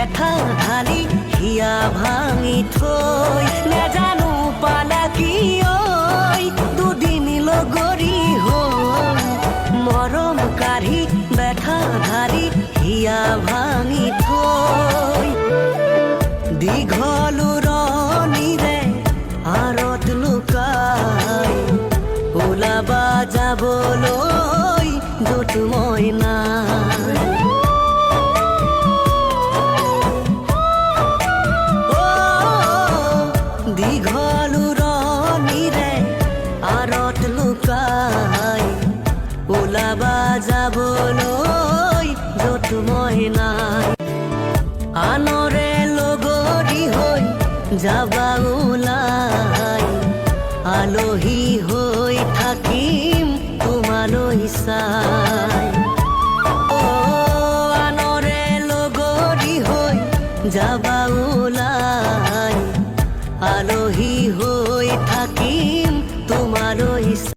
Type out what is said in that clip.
বেথা ঢালি হিয়া ভাঙি থৈ নেজানো পালা কি ঐ দুদিন লগৰী হৈ মৰম কাঢ়ি বেথা ঢালি হিয়া ভাঙি থৈ দীঘল ৰণিৰে আঁৰত লুকাই ওলাবা যাবলৈ য'ত মই নাই। দীঘল ৰণিৰে আঁৰত লুকাই ওলাবা যাবলৈ য'ত মই নাই। আনৰে লগৰী হৈ যাবা ওলাই আলহী হৈ থাকিম তোমালৈ চাই। আনৰে লগৰী হৈ যাবা